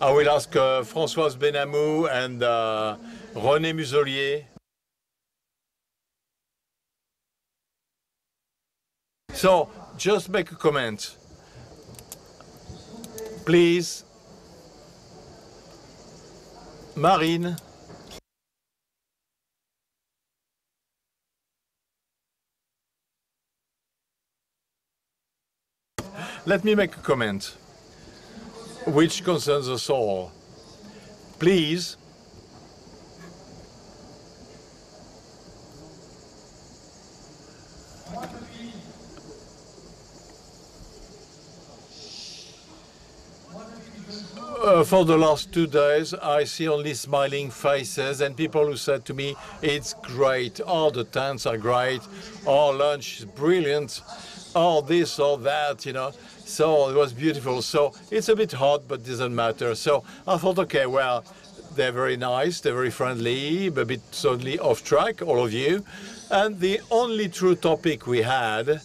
I will ask Françoise Benhamou and Renaud Muselier. So, just make a comment. Please. Marine. Let me make a comment which concerns us all. Please, for the last 2 days, I see only smiling faces and people who said to me, it's great, all the tents are great, our lunch is brilliant, all this, all that, you know. So it was beautiful. So it's a bit hot, but doesn't matter. So I thought, okay, well, they're very nice, they're very friendly, a bit suddenly off track, all of you. And the only true topic we had,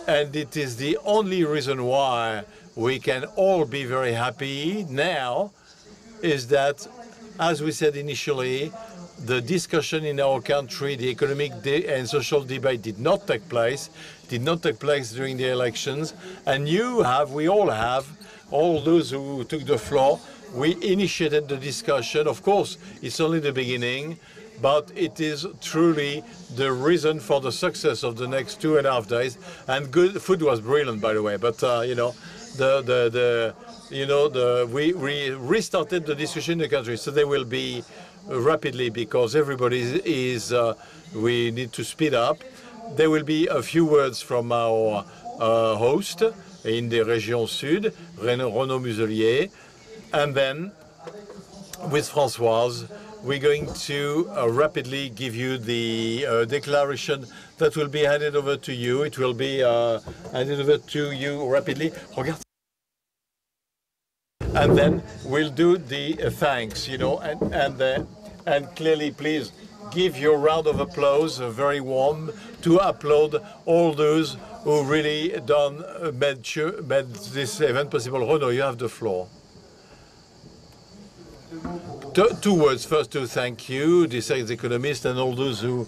and it is the only reason why we can all be very happy now, is that, as we said initially, the discussion in our country, the economic and social debate did not take place during the elections. And we all have, all those who took the floor, we initiated the discussion. Of course, it's only the beginning, but it is truly the reason for the success of the next 2.5 days. And good food was brilliant, by the way. But you know, we restarted the discussion in the country, so there will be rapidly, because everybody is, we need to speed up. There will be a few words from our host in the Région Sud, Renaud Muselier, and then with Françoise, we're going to rapidly give you the declaration that will be handed over to you. It will be handed over to you rapidly. And then we'll do the thanks, you know, and clearly, please give your round of applause, very warm, to applaud all those who really made this event possible. Renaud, you have the floor. Two words. First, to thank you, the Certainties economists, and all those who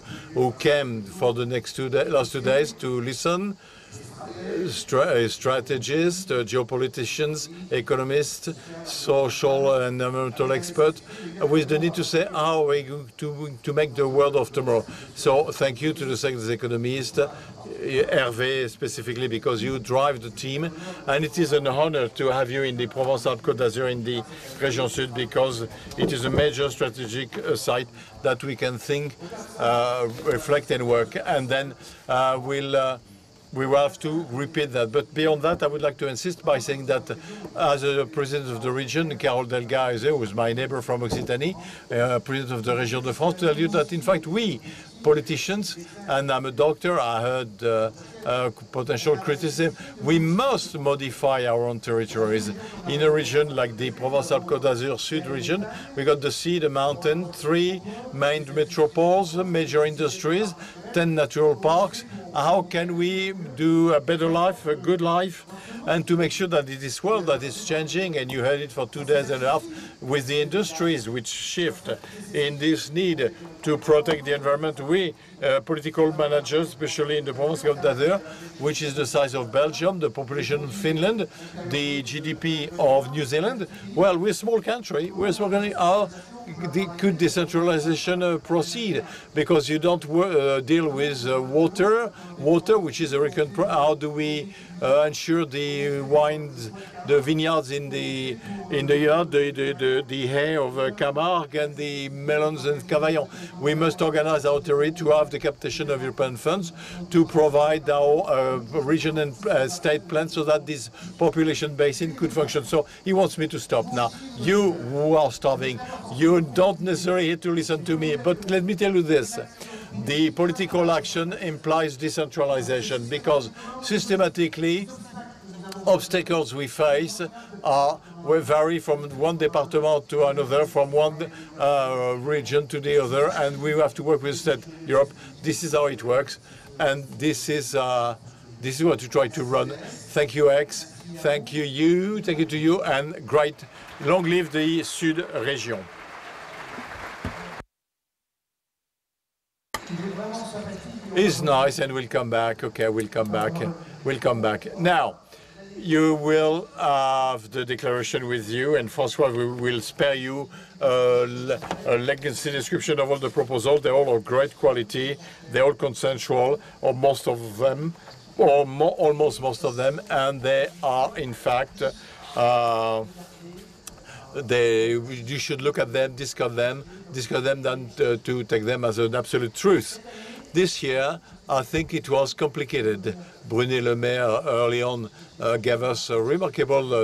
came for the last 2 days to listen. Strategists, geopoliticians, economists, social and environmental experts, with the need to say how we're going to make the world of tomorrow. So thank you to the Certainties economists, Hervé specifically, because you drive the team, and it is an honor to have you in the Provence-Alpes-Côte d'Azur in the Région Sud, because it is a major strategic site that we can think, reflect and work, and then we will have to repeat that. But beyond that, I would like to insist by saying that as a president of the region, Carole Delga is here, who is my neighbor from Occitanie, president of the Région de France, to tell you that, in fact, we, politicians, and I'm a doctor, I heard potential criticism, we must modify our own territories. In a region like the Provence-Alpes-Côte d'Azur Sud region, we got the sea, the mountain, 3 main metropoles, major industries, 10 natural parks. How can we do a better life, a good life, and to make sure that in this world that is changing, and you heard it for 2.5 days, with the industries which shift in this need to protect the environment, we political managers, especially in the Provence-Alpes d'Azur, which is the size of Belgium, the population of Finland, the GDP of New Zealand. Well, we're a small country. We're a small country. How could decentralization proceed? Because you don't deal with water, which is a recurrent problem. How do we ensure the wines, the vineyards in the yard, the hay of Camargue and the melons in Cavaillon? We must organize our territory to have the captation of European funds to provide our region and state plans so that this population basin could function. So he wants me to stop now. You who are starving, you don't necessarily have to listen to me, but let me tell you this. The political action implies decentralization, because systematically obstacles we face will vary from one department to another, from one region to the other, and we have to work with State Europe. This is how it works, and this is what we try to run. Thank you, X. Thank you, thank you to you, and great, long live the Sud Région. It's nice, and we'll come back. Okay, we'll come back. We'll come back. Now, you will have the declaration with you, and Françoise will spare you a legacy description of all the proposals. They're all of great quality. They're all consensual, or most of them, or almost most of them, and they are, in fact, you should look at them, discuss them, than to take them as an absolute truth. This year, I think it was complicated. Brunet Le Maire early on gave us a remarkable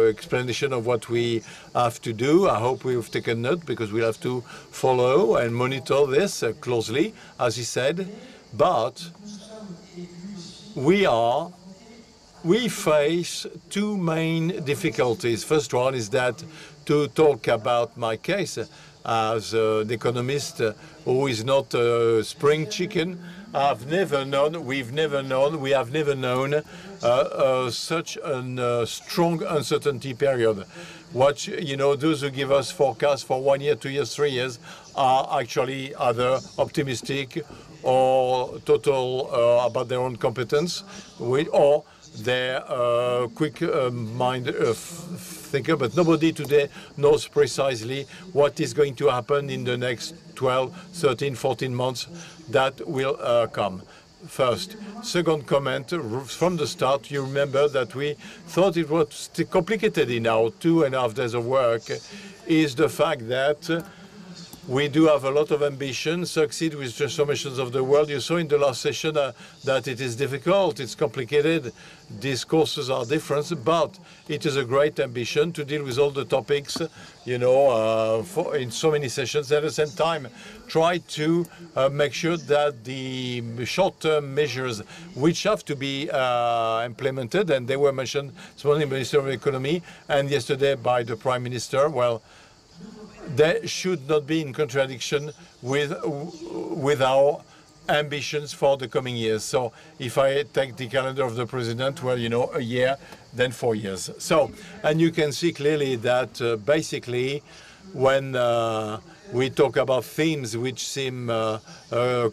explanation of what we have to do. I hope we've taken note, because we have to follow and monitor this closely, as he said. But we face two main difficulties. First one is that, to talk about my case as an economist who is not a spring chicken, we have never known such a strong uncertainty period. What, those who give us forecasts for 1 year, 2 years, 3 years are actually either optimistic or total about their own competence, or they're quick mind thinker, but nobody today knows precisely what is going to happen in the next 12, 13, 14 months that will come. First. Second comment, from the start, you remember that we thought it was complicated in our 2.5 days of work, is the fact that we do have a lot of ambition, succeed with transformations of the world. You saw in the last session that it is difficult, it's complicated, discourses are different, but it is a great ambition to deal with all the topics, in so many sessions. At the same time, try to make sure that the short-term measures which have to be implemented, and they were mentioned this morning by the Minister of Economy and yesterday by the Prime Minister, well, they should not be in contradiction with our ambitions for the coming years. So if I take the calendar of the President, well, a year, then 4 years. So, and you can see clearly that basically when we talk about themes which seem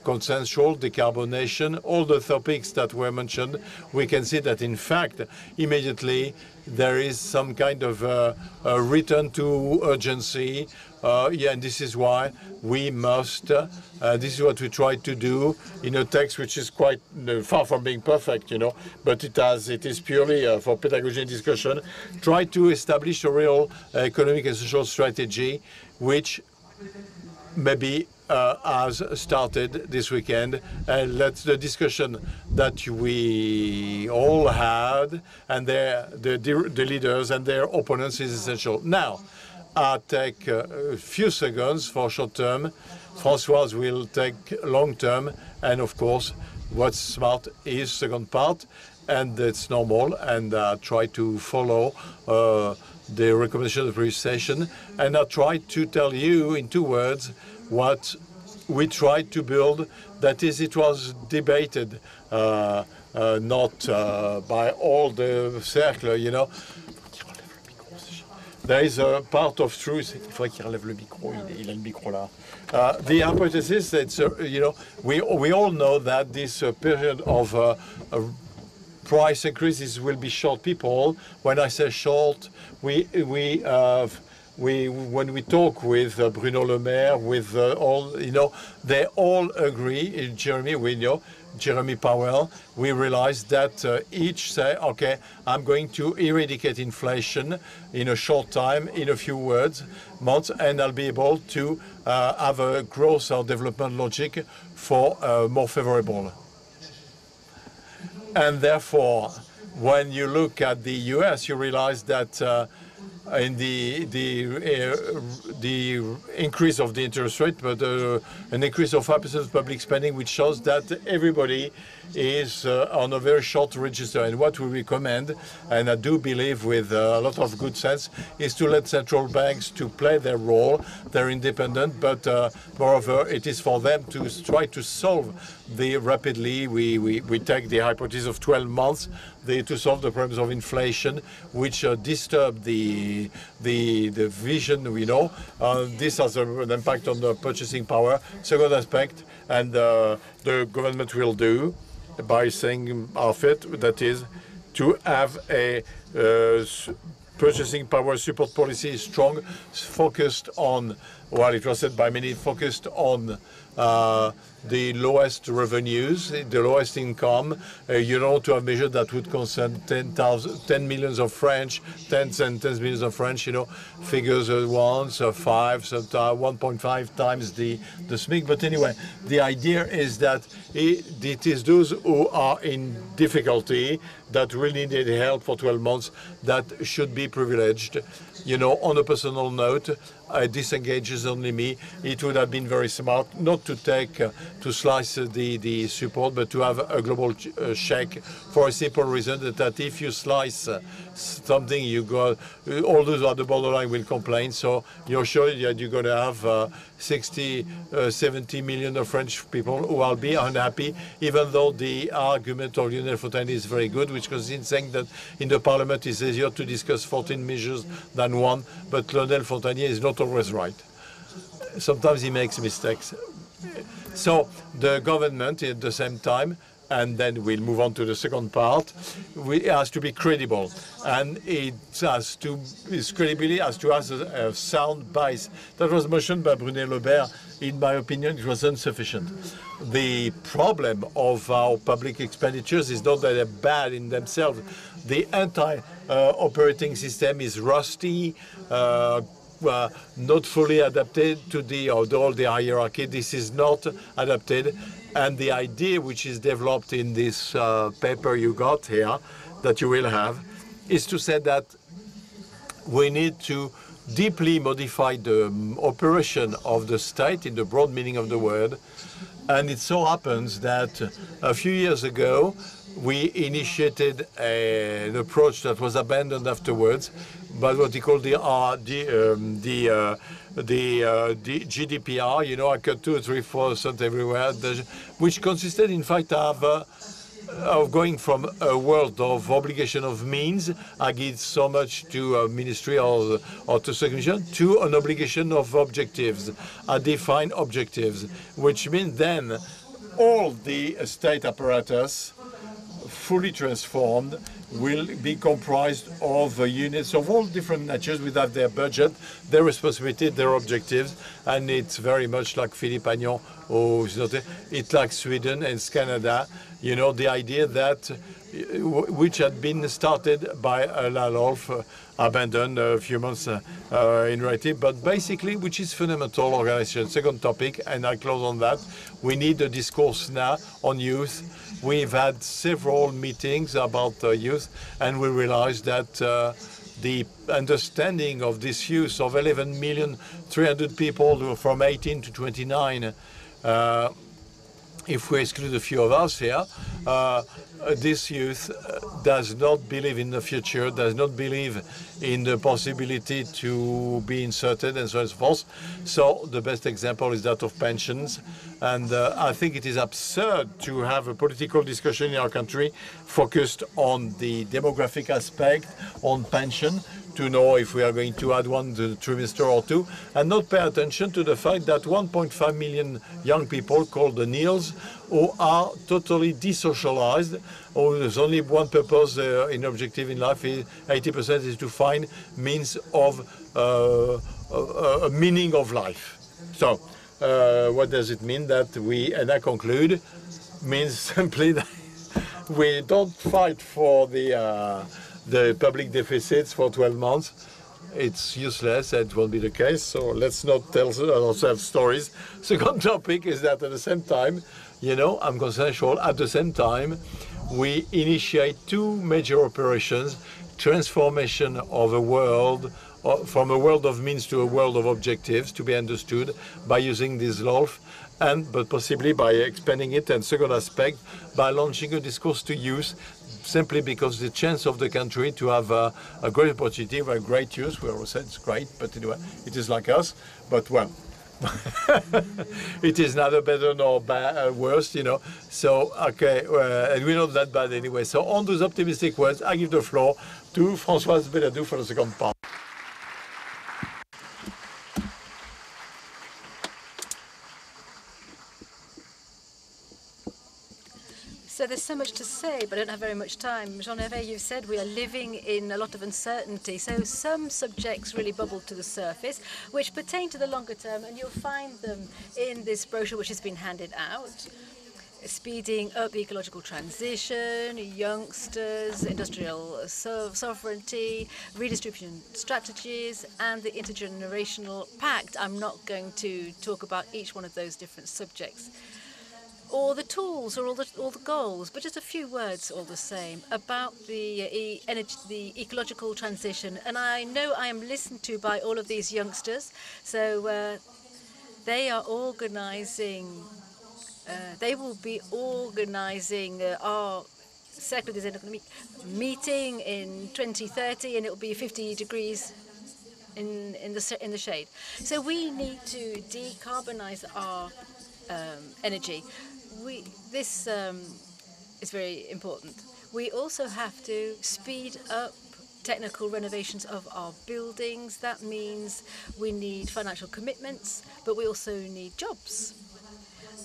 consensual, decarbonation, all the topics that were mentioned, we can see that in fact, immediately, there is some kind of a return to urgency. And this is why we must, this is what we try to do in a text which is quite far from being perfect, but it is purely for pedagogy and discussion, try to establish a real economic and social strategy which maybe has started this weekend, and let the discussion that we all had and the leaders and their opponents is essential. Now, I'll take a few seconds for short term. Françoise will take long term, and of course, what's smart is second part, and it's normal, and try to follow the recommendation of the previous session, and I'll try to tell you in 2 words what we tried to build. That is, it was debated, not by all the cercle, There is a part of truth. Il faudrait qu'il relève le micro. Il a le micro là. The hypothesis that we all know that this period of price increases will be short. People, when I say short, when we talk with Bruno Le Maire, with all, they all agree. Jeremy Powell, we realize that each say, okay, I'm going to eradicate inflation in a short time, in a few months, and I'll be able to have a growth or development logic for more favorable. And therefore, when you look at the US, you realize that in the increase of the interest rate, but an increase of 5% of public spending, which shows that everybody is on a very short register. And what we recommend, and I do believe with a lot of good sense, is to let central banks to play their role. They're independent, but moreover, it is for them to try to solve rapidly. We take the hypothesis of 12 months to solve the problems of inflation, which disturb the vision. We know this has an impact on the purchasing power. Second aspect, and the government will do by saying outfit, that is to have a purchasing power support policy strong, focused on, well, it was said by many, focused on the lowest revenues, the lowest income. You know, to have measured that would concern 10 millions of French, tens and tens of millions of French, you know, figures once, 5, sometimes 1.5 times the SMIC. But anyway, the idea is that it is those who are in difficulty, that really need help for 12 months, that should be privileged. You know, on a personal note, disengages only me. It would have been very smart not to take, to slice the support, but to have a global check, for a simple reason that if you slice something, you got, all those who are the borderline will complain. So you're sure that you're going to have 60, 70 million of French people who will be unhappy, even though the argument of Lionel Fontanier is very good, which consists in saying that in the Parliament it's easier to discuss 14 measures than one, but Lionel Fontanier is not always right. Sometimes he makes mistakes. So the government at the same time, and then we'll move on to the second part, it has to be credible, and its credibility has to have a sound base. That was mentioned by Brunet Lebert. In my opinion, it was insufficient. The problem of our public expenditures is not that they're bad in themselves. The entire operating system is rusty, not fully adapted to all the hierarchy. This is not adapted. And the idea which is developed in this paper you got here, that you will have, is to say that we need to deeply modify the operation of the state in the broad meaning of the word. And it so happens that a few years ago, we initiated an approach that was abandoned afterwards by what he called the GDPR, you know, I cut 2 or 3% everywhere, which consisted, in fact, of going from a world of obligation of means, I give so much to a ministry or to submission, to an obligation of objectives, defined objectives, which means then all the state apparatus, fully transformed, will be comprised of units of all different natures without their budget, their responsibility, their objectives, and it's very much like Philippe Agnon, it's like Sweden and Canada, you know, the idea that, which had been started by Lalolf, abandoned a few months in reality, but basically, which is fundamental organization. Second topic, and I close on that, we need a discourse now on youth. We've had several meetings about youth, and we realized that the understanding of this youth of 11,300,000 people from 18 to 29, if we exclude a few of us here, this youth does not believe in the future, does not believe in the possibility to be inserted, and so on and so forth. So the best example is that of pensions. And I think it is absurd to have a political discussion in our country focused on the demographic aspect, on pension, to know if we are going to add one to the trimester or two, and not pay attention to the fact that 1.5 million young people called the NEELs, who are totally desocialized, or there's only one purpose in objective in life, 80% is to find means of a meaning of life. So what does it mean? That we, and I conclude, means simply that we don't fight for the public deficits for 12 months. It's useless, it won't be the case, so let's not tell ourselves stories. Second topic is that at the same time, you know, I'm consensual, at the same time, we initiate 2 major operations: transformation of a world from a world of means to a world of objectives to be understood by using this law, but possibly by expanding it. And second aspect, by launching a discourse to use, simply because the chance of the country to have a great opportunity, a great use. We always said it's great, but anyway, it is like us. But well, it is neither better nor worse, you know. So, okay, and we're not that bad anyway. So on those optimistic words, I give the floor to Françoise Benhamou for the second part. So there's so much to say, but I don't have very much time. Jean-Hervé, you've said we are living in a lot of uncertainty. So some subjects really bubble to the surface, which pertain to the longer term, and you'll find them in this brochure which has been handed out. Speeding up the ecological transition, youngsters, industrial sovereignty, redistribution strategies, and the intergenerational pact. I'm not going to talk about each one of those different subjects, or the tools, or all the goals, but just a few words all the same about the ecological transition. And I know I am listened to by all of these youngsters, so they are organizing, they will be organizing our Cercles Économiques meeting in 2030, and it will be 50 degrees in the shade. So we need to decarbonize our energy. This is very important. We also have to speed up technical renovations of our buildings. That means we need financial commitments, but we also need jobs.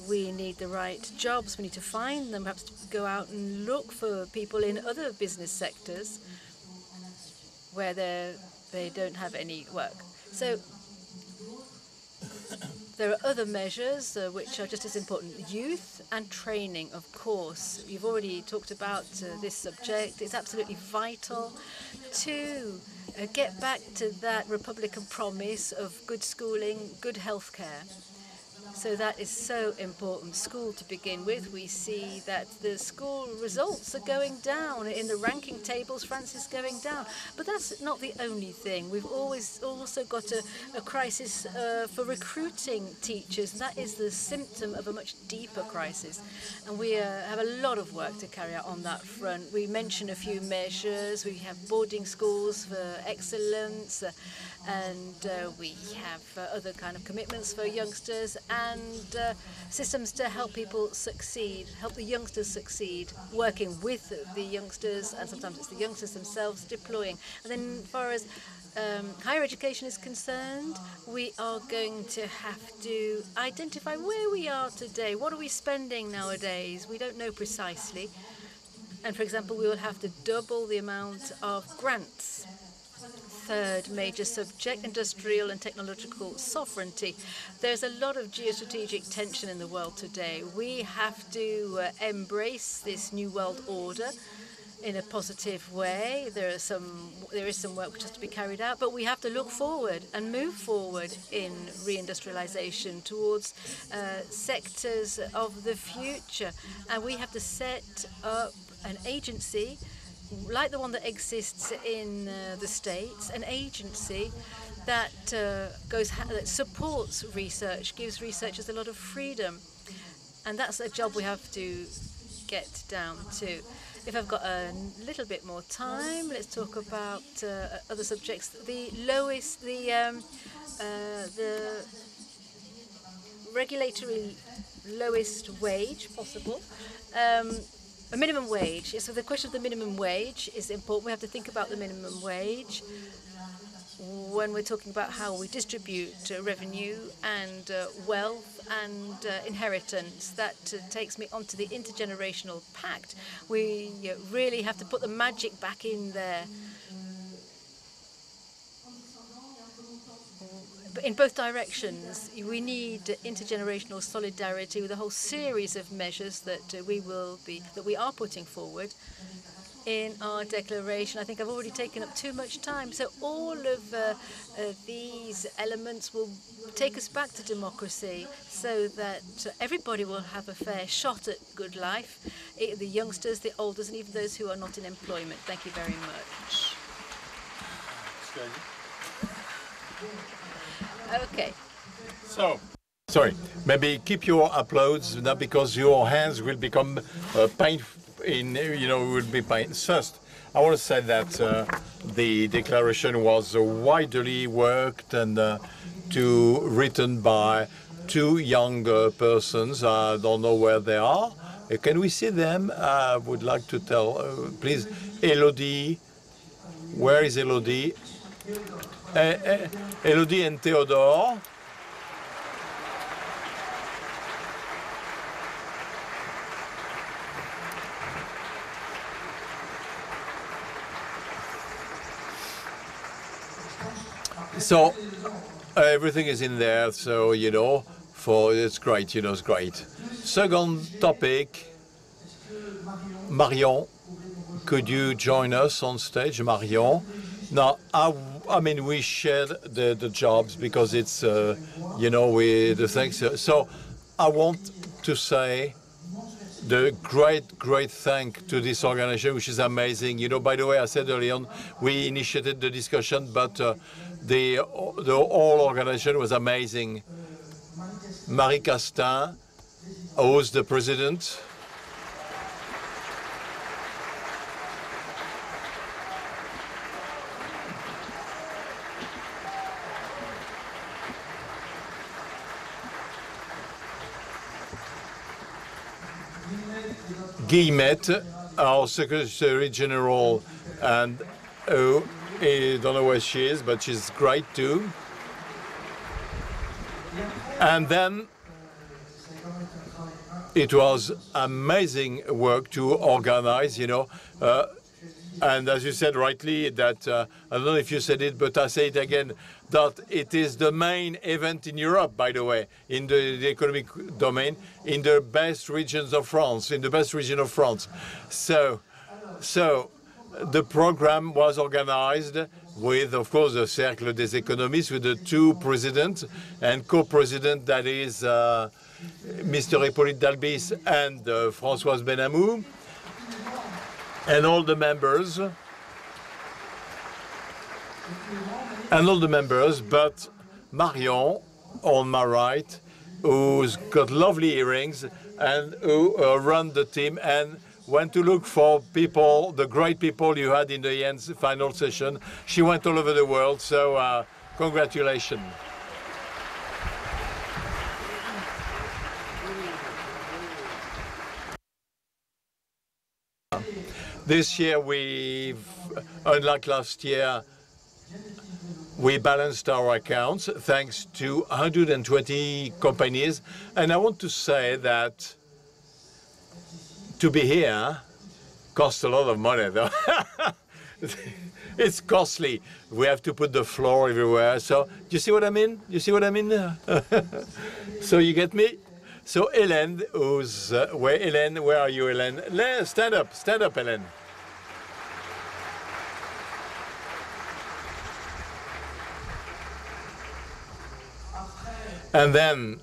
We need the right jobs. We need to find them, perhaps to go out and look for people in other business sectors where they don't have any work. So there are other measures which are just as important. Youth and training, of course. You've already talked about this subject. It's absolutely vital to get back to that Republican promise of good schooling, good healthcare. So that is so important. School to begin with. We see that the school results are going down. In the ranking tables, France is going down. But that's not the only thing. We've always also got a crisis for recruiting teachers. And that is the symptom of a much deeper crisis. And we have a lot of work to carry out on that front. We mentioned a few measures. We have boarding schools for excellence. And we have other kind of commitments for youngsters and systems to help people succeed, help the youngsters succeed, working with the youngsters, and sometimes it's the youngsters themselves deploying. And then as far as higher education is concerned, we are going to have to identify where we are today. What are we spending nowadays? We don't know precisely. And for example, we will have to double the amount of grants. Third major subject, industrial and technological sovereignty. There's a lot of geostrategic tension in the world today. We have to embrace this new world order in a positive way. There is some work which has to be carried out, but we have to look forward and move forward in reindustrialization towards sectors of the future. And we have to set up an agency like the one that exists in the States, an agency that that supports research, gives researchers a lot of freedom, and that's a job we have to get down to. If I've got a little bit more time, let's talk about other subjects. The regulatory lowest wage possible. A minimum wage. So the question of the minimum wage is important. We have to think about the minimum wage when we're talking about how we distribute revenue and wealth and inheritance. That takes me on to the intergenerational pact. We really have to put the magic back in there. In both directions, we need intergenerational solidarity with a whole series of measures that we are putting forward in our declaration. I think I've already taken up too much time. So all of these elements will take us back to democracy, so that everybody will have a fair shot at good life, the youngsters, the olders, and even those who are not in employment. Thank you very much. Okay. So, sorry, maybe keep your uploads now because your hands will become pain will be pain. First, I want to say that the declaration was widely worked and written by two young persons. I don't know where they are. Can we see them? I would like to tell, please, Elodie. Where is Elodie? Elodie and Theodore. So everything is in there, so it's great, it's great. Second topic, Marion, could you join us on stage, Marion? Now, I mean, we shared the jobs because it's, the things. So I want to say the great thank to this organization, which is amazing. By the way, I said earlier on, we initiated the discussion, but the whole organization was amazing. Marie Castin, who's the president. Guillemette, our Secretary General, and I don't know where she is, but she's great too. And then it was amazing work to organize, and as you said rightly, that I don't know if you said it, but I say it again, that it is the main event in Europe, by the way, in the economic domain, in the best regions of France, in the best region of France. So the program was organized with, of course, the Cercle des Économistes, with the two presidents and co-president, that is Mr. Hippolyte Dalbis and Françoise Benhamou, and all the members. But Marion, on my right, who's got lovely earrings and who run the team and went to look for people, the great people you had in the final session. She went all over the world, so congratulations. This year, unlike last year, we balanced our accounts thanks to 120 companies. And I want to say that to be here costs a lot of money, though. It's costly. We have to put the floor everywhere. So, do you see what I mean? You see what I mean? So you get me? So Hélène, where are you, Hélène? Stand up, Hélène. And then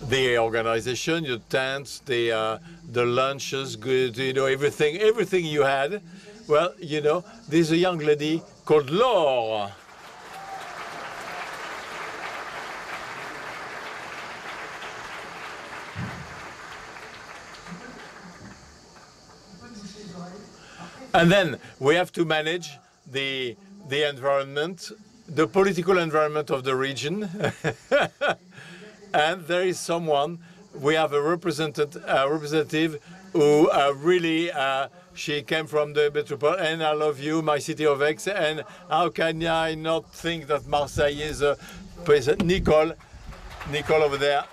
the organization, the tents, the lunches, good, everything you had. Well, there's a young lady called Laure. And then we have to manage the environment, the political environment of the region. And there is someone, we have a representative who really, she came from the metropolitan, and I love you, my city of Aix, and how can I not think that Marseille is a place? Nicole over there.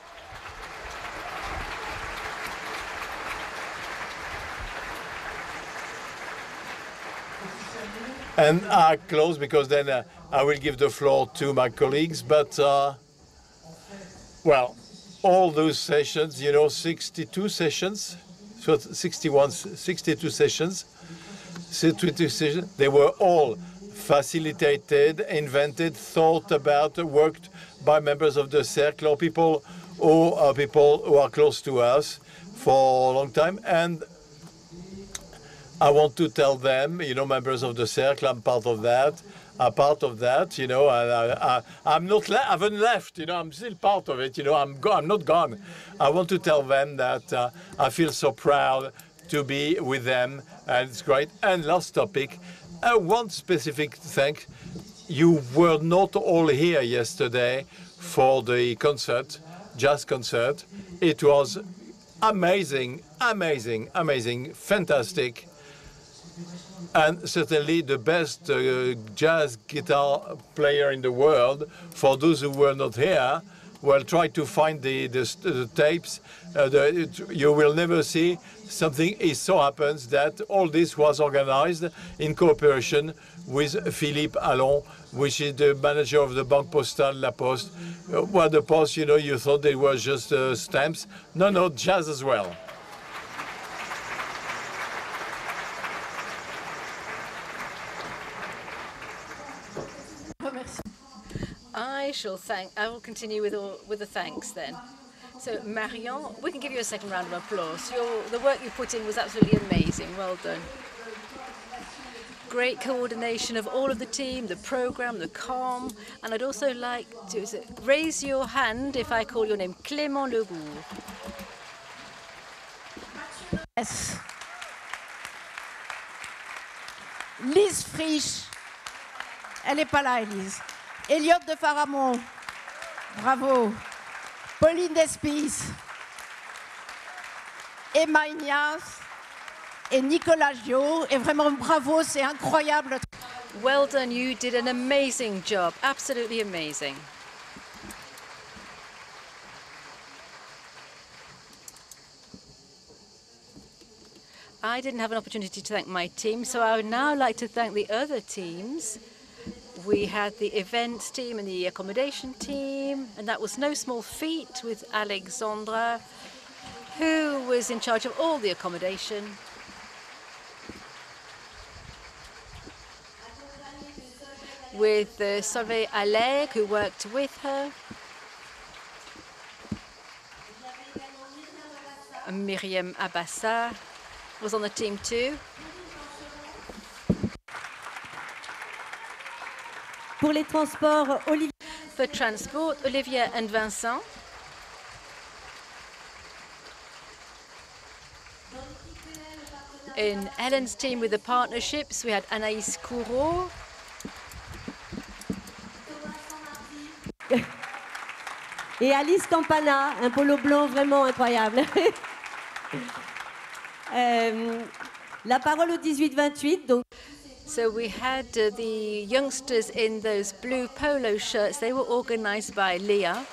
And I close because then I will give the floor to my colleagues. But, well, all those sessions, 62 sessions, so 62 sessions, they were all facilitated, invented, thought about, worked by members of the Cercle, or people who are close to us for a long time. And I want to tell them, members of the Cercle, I'm part of that. are part of that, you know. I'm not, I haven't left, you know. I'm still part of it, you know. I'm not gone. I want to tell them that I feel so proud to be with them, and it's great. And last topic, one specific thank. You were not all here yesterday for the concert, jazz concert. It was amazing, amazing, amazing, fantastic. And certainly the best jazz guitar player in the world. For those who were not here, well, try to find the tapes. You will never see something. It so happens that all this was organized in cooperation with Philippe Allon, which is the manager of the Banque Postale La Poste. Well, the Post, you know, you thought they were just stamps. No, no, jazz as well. I will continue with the thanks then. So Marion, we can give you a second round of applause. The work you put in was absolutely amazing. Well done. Great coordination of all of the team, the program, the com, and I'd also like to raise your hand if I call your name, Clément Lebourg. Yes. Lise Frisch, elle n'est pas là, Elise. Elliot de Faramond, bravo. Pauline Despis, Emma Ignace et Nicolas Gio. Et vraiment bravo, c'est incroyable. Well done, you did an amazing job, absolutely amazing. I didn't have an opportunity to thank my team, so I would now like to thank the other teams. We had the events team and the accommodation team, and that was no small feat with Alexandra, who was in charge of all the accommodation. With Solveig Alleg, who worked with her. And Myriam Abassa was on the team too. Pour les transports, Olivier. For transport, Olivier and Vincent. In Helen's team with the partnerships, we had Anaïs Couraud. Et Alice Campana, un polo blanc vraiment incroyable. La parole au 18-28. Donc. So we had the youngsters in those blue polo shirts. They were organized by Leah.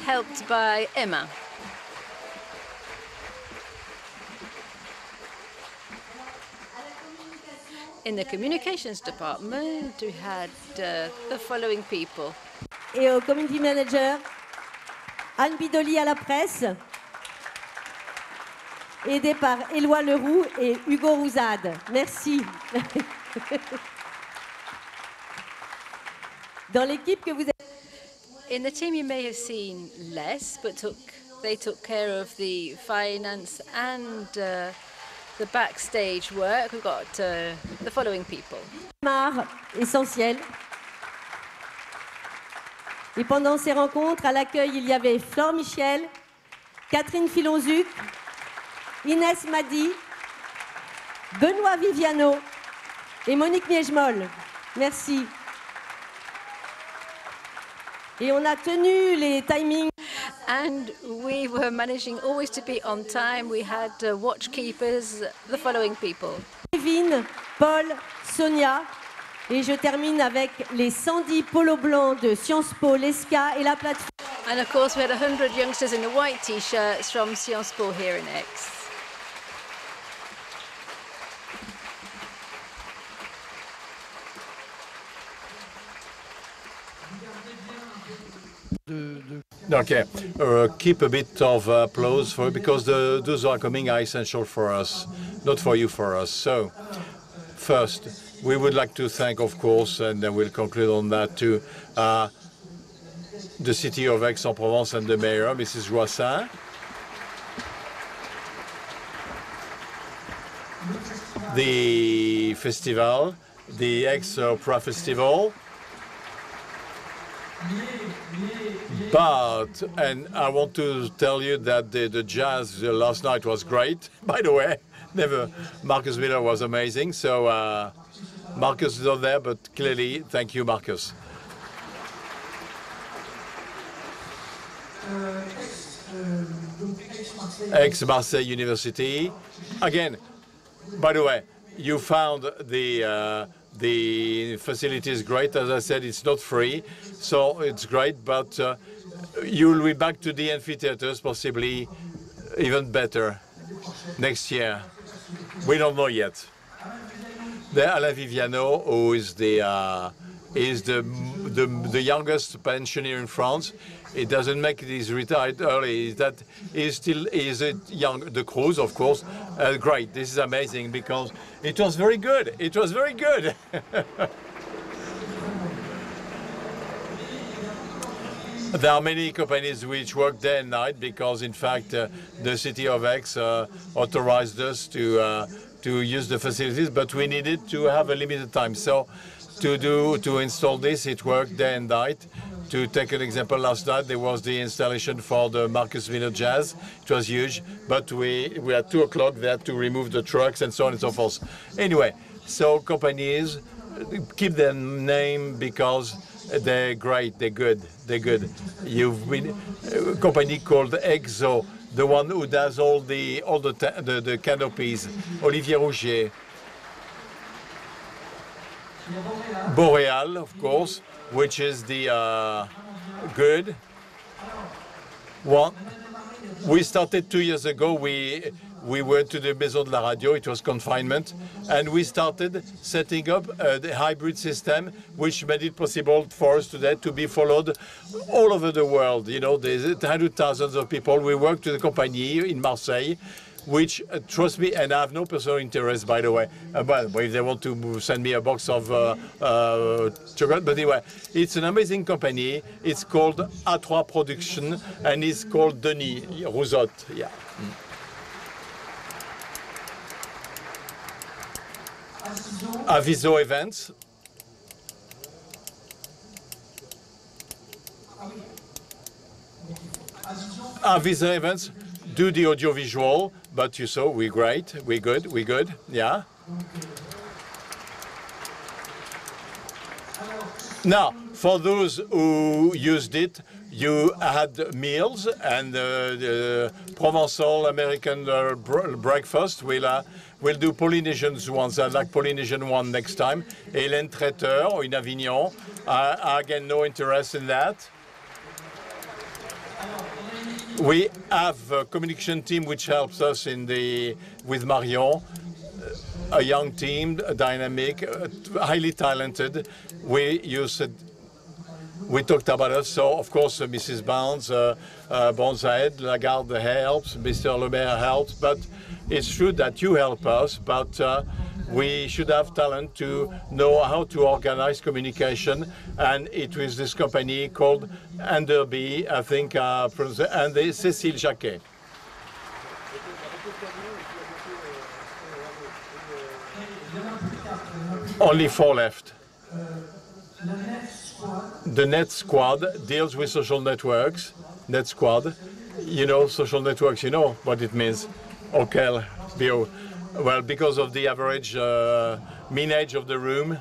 Helped by Emma. In the communications department, we had the following people. Et au community manager, Anne Bidoli à la presse. Aidé par Éloi Leroux et Hugo Rouzade. Merci. Dans l'équipe que vous êtes... In the team you may have seen less, but they took care of the finance and the backstage work. We've got the following people. Essentiel. Et pendant ces rencontres, à l'accueil, il y avait Flore Michel, Catherine Filonzuc, Inès Madi, Benoît Viviano et Monique Miègemol. Merci. Et on a tenu les timings. And we were managing always to be on time. We had watchkeepers, the following people. Kevin, Paul, Sonia. Et je termine avec les 110 polos blancs de Sciences Po, l'ESCA et la plateforme. And of course we had 100 youngsters in the white t-shirts from Sciences Po here in Aix. Okay, keep a bit of applause for because those who are coming are essential for us, not for you, for us. So, first, we would like to thank, of course, and then we'll conclude on that too, the city of Aix-en-Provence and the mayor, Mrs. Joissin. the festival, the Aix-Opera Festival. But, and I want to tell you that the jazz last night was great, by the way. Marcus Miller was amazing. So Marcus is not there, but clearly, thank you, Marcus. Aix-Marseille University. Again, by the way, you found the facility is great. As I said, it's not free, so it's great, but you will be back to the amphitheaters, possibly even better next year. We don't know yet. The Alain Viviano, who is the youngest pensioner in France. It doesn't make it, he's retired early. That he's still young. The crews, of course, great. This is amazing because it was very good. It was very good. There are many companies which work day and night because, in fact, the city of Aix authorized us to use the facilities, but we needed to have a limited time. So to install this, it worked day and night. To take an example, last night there was the installation for the Marcus Miller Jazz. It was huge, but we at 2 o'clock they had to remove the trucks and so on and so forth. Anyway, so companies keep their name because they're great, they're good, they're good. You've been a company called EXO, the one who does all the canopies. Olivier Rougier. Boreal, of course, which is the good one. We started 2 years ago. We went to the Maison de la Radio. It was confinement, and we started setting up the hybrid system, which made it possible for us today to be followed all over the world. You know, there's hundreds of thousands of people. We work to the company in Marseille, which, trust me, and I have no personal interest, by the way. Well, if they want to send me a box of chocolate, but anyway, it's an amazing company. It's called A3 Production, and it's called Denis Rousot. Yeah. Aviso Events. Aviso Events do the audiovisual, but you saw we're great, we're good, yeah. Now, for those who used it, you had meals and the Provençal American breakfast. We'll do Polynesians ones. I'd like Polynesian one next time. Hélène Traiteur in Avignon. Again, no interest in that. We have a communication team which helps us with Marion, a young team, dynamic, highly talented. We talked about us, so of course Mrs. Bounds, Bonsaid, Lagarde helps, Mr. Le Maire helps, but it's true that you help us, but we should have talent to know how to organize communication, and it was this company called Enderby, I think, and Cécile Jacquet. Only 4 left. The Net Squad deals with social networks. Net Squad, you know, social networks, you know what it means. Okay, well, because of the average mean age of the room.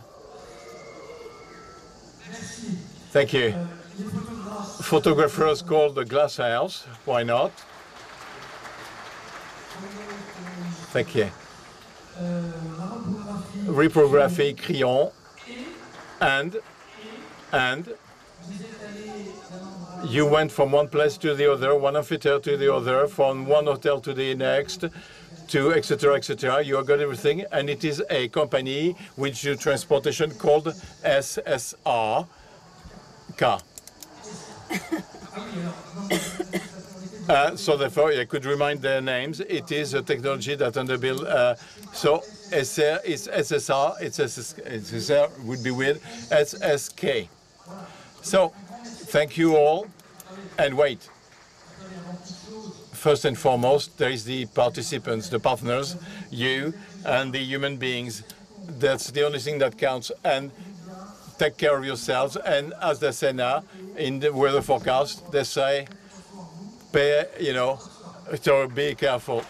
Thank you. Photographers called the Glass House. Why not? Thank you. Reprography Crillon. And you went from one place to the other, one amphitheater to the other, from one hotel to the next, to etc., etc. You got everything, and it is a company which do transportation called SSR. So therefore, I could remind their names. It is a technology that underbuild. So SR is SSR. SSR would be with SSK. So thank you all, and wait. first and foremost, there is the participants, the partners, you and the human beings. That's the only thing that counts. And take care of yourselves. And as they say now, in the weather forecast, they say, so be careful.